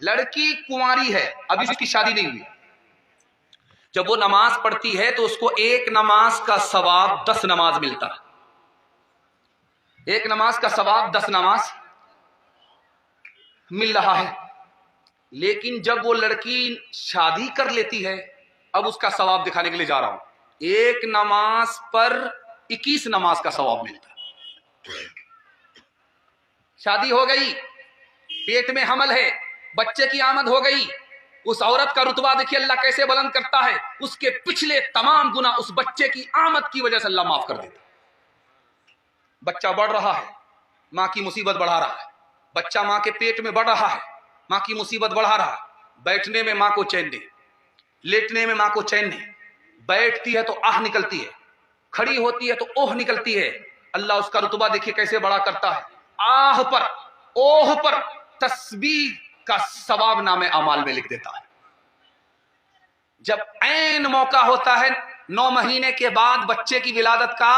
لڑکی کنواری ہے, ابھی اس کی شادی نہیں ہوئی, جب وہ نماز پڑھتی ہے تو اس کو ایک نماز کا ثواب 10 نماز ملتا ہے. ایک نماز کا ثواب 10 نماز مل رہا ہے. لیکن جب وہ لڑکی شادی کر لیتی ہے, اب اس کا ثواب دکھانے کے لیے جا رہا ہوں, ایک نماز پر 21 نماز کا ثواب ملتا ہے. شادی ہو گئی, پیٹ میں حمل ہے, بچے کی آمد ہو گئی, اس عورت کا رتبہ دیکھیے اللہ کیسے بلند کرتا ہے. اس کے پچھلے تمام گناہ اس بچے کی آمد کی وجہ سے اللہ معاف کر دیتا. بچہ بڑھ رہا ہے, ماں کی مصیبت بڑھا رہا ہے. بچہ ماں کے پیٹ میں بڑھ رہا ہے, ماں کی مصیبت بڑھا رہا ہے. بیٹھنے میں ماں کو چین نہیں, لیٹنے میں ماں کو چین نہیں. بیٹھتی ہے تو آہ نکلتی ہے, کھڑی ہوتی ہے تو اوہ نکلتی ہے. اللہ اس کا رتبہ دیکھیے کیسے بڑا کرتا ہے. آہ پر, اوہ پر تسبیح کا ثواب نامے اعمال میں لکھ دیتا ہے. جب عین موقع ہوتا ہے 9 مہینے کے بعد بچے کی ولادت کا,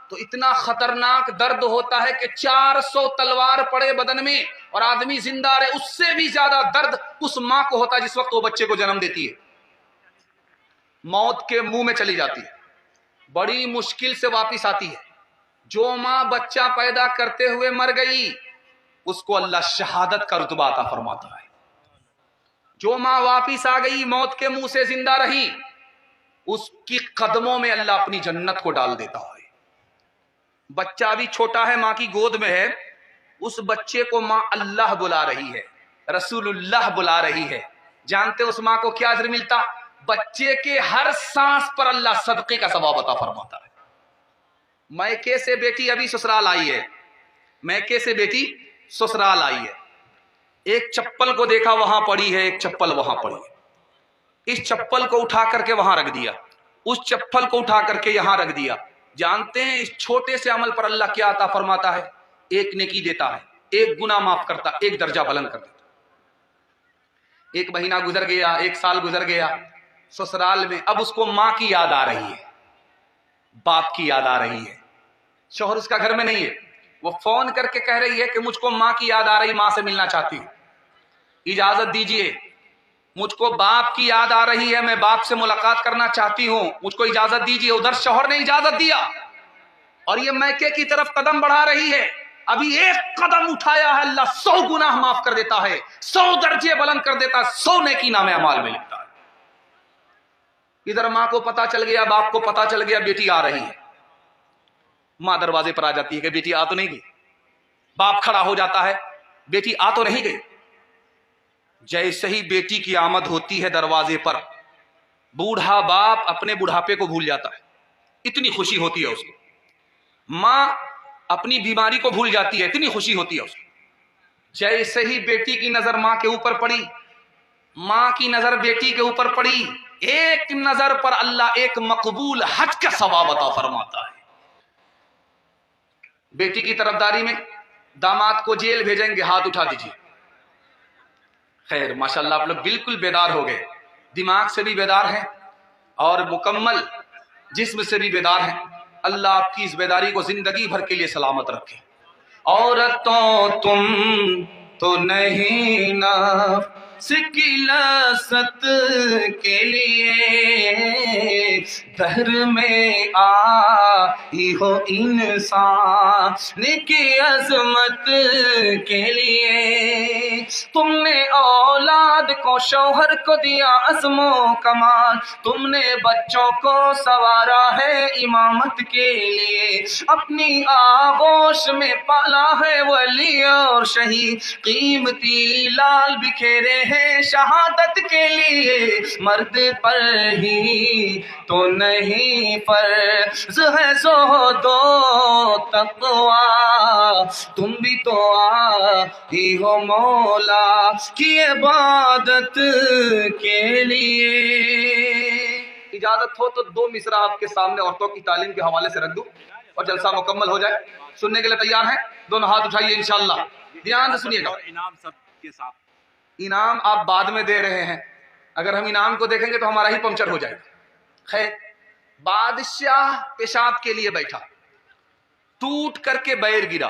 تو اتنا خطرناک درد ہوتا ہے کہ 400 تلوار پڑے بدن میں اور آدمی زندہ رہے, اس سے بھی زیادہ درد اس ماں کو ہوتا ہے جس وقت وہ بچے کو جنم دیتی ہے. موت کے منہ میں چلی جاتی ہے, بڑی مشکل سے واپس آتی ہے. جو ماں بچہ پیدا کرتے ہوئے مر گئی, اس کو اللہ شہادت کا رتبہ عطا فرماتا ہے. جو ماں واپس آ گئی, موت کے منہ سے زندہ رہی, اس کی قدموں میں اللہ اپنی جنت کو ڈال دیتا ہے. بچہ ابھی چھوٹا ہے, ماں کی گود میں ہے, اس بچے کو ماں اللہ بلا رہی ہے, رسول اللہ بلا رہی ہے. جانتے اس ماں کو کیا اجر ملتا؟ بچے کے ہر سانس پر اللہ صدقے کا ثواب عطا فرماتا ہے. میکے سے بیٹی ابھی سسرال آئی ہے, میکے سے بیٹی سسرال آئی ہے. ایک چپل کو دیکھا وہاں پڑی ہے, ایک چپل وہاں پڑی ہے. اس چپل کو اٹھا کر کے وہاں رکھ دیا, اس چپل کو اٹھا کر کے یہاں رکھ دیا. جانتے ہیں اس چھوٹے سے عمل پر اللہ کیا عطا فرماتا ہے؟ ایک نیکی دیتا ہے, ایک گناہ معاف کرتا, ایک درجہ بلند کر دیتا. ایک مہینہ گزر گیا, ایک سال گزر گیا, سسرال میں اب اس کو ماں کی یاد آ رہی ہے, باپ کی یاد آ رہی ہے. شوہر اس کا گھر میں نہیں ہے, وہ فون کر کے کہہ رہی ہے کہ مجھ کو ماں کی یاد آ رہی, ماں سے ملنا چاہتی ہوں, اجازت دیجئے. مجھ کو باپ کی یاد آ رہی ہے, میں باپ سے ملاقات کرنا چاہتی ہوں, مجھ کو اجازت دیجئے. ادھر شوہر نے اجازت دیا اور یہ میکے کی طرف قدم بڑھا رہی ہے. ابھی ایک قدم اٹھایا ہے, اللہ 100 گناہ معاف کر دیتا ہے, 100 درجے بلند کر دیتا ہے, 100 نیکی نامے اعمال میں لکھتا ہے. ادھر ماں کو پتا چل گیا, باپ کو پتا چل گیا بیٹی آ رہی ہے. ماں دروازے پر آ جاتی ہے کہ بیٹی آ تو نہیں گئی. باپ کھڑا ہو جاتا ہے, بیٹی آ تو نہیں گئی. جیسے ہی بیٹی کی آمد ہوتی ہے دروازے پر, بوڑھا باپ اپنے بڑھاپے کو بھول جاتا ہے, اتنی خوشی ہوتی ہے اس کو. ماں اپنی بیماری کو بھول جاتی ہے, اتنی خوشی ہوتی ہے اس کو. جیسے ہی بیٹی کی نظر ماں کے اوپر پڑی, ماں کی نظر بیٹی کے اوپر پڑی, ایک نظر پر اللہ ایک مقبول حج کا ثواب عطا فرماتا ہے. بیٹی کی طرفداری میں داماد کو جیل بھیجیں گے, ہاتھ اٹھا دیجیے. خیر ماشاءاللہ آپ لوگ بالکل بیدار ہو گئے, دماغ سے بھی بیدار ہیں اور مکمل جسم سے بھی بیدار ہیں. اللہ آپ کی اس بیداری کو زندگی بھر کے لیے سلامت رکھے. عورتوں تم تو نہیں نفس کی لذت کے لیے دہر میں آئی ہو انسان کی عظمت کے لیے. تم نے اولاد کو شوہر کو دیا عزم و کمال, تم نے بچوں کو سنوارا ہے امامت کے لیے, اپنی آغوش میں پالا ہے ولی اور شہید, قیمتی لال بکھیرے ہیں شہادت کے لیے. مرد پر ہی تو نہیں فرض ہے زہد و تقویٰ, تم بھی تو آئی ہو مولا کی عبادت کے لیے. اجازت ہو تو 2 مصرع آپ کے سامنے عورتوں کی تعلیم کے حوالے سے رکھ دوں اور جلسہ مکمل ہو جائے. سننے کے لیے تیار ہیں؟ دونوں ہاتھ اٹھائیے انشاءاللہ. دھیان سے سنیے گا. انعام سب کے ساتھ, انعام آپ بعد میں دے رہے ہیں, اگر ہم انعام کو دیکھیں گے تو ہمارا ہی پنکچر ہو جائے گا. خیر, بادشاہ پیشاب کے لیے بیٹھا, ٹوٹ کر کے بیر گرا,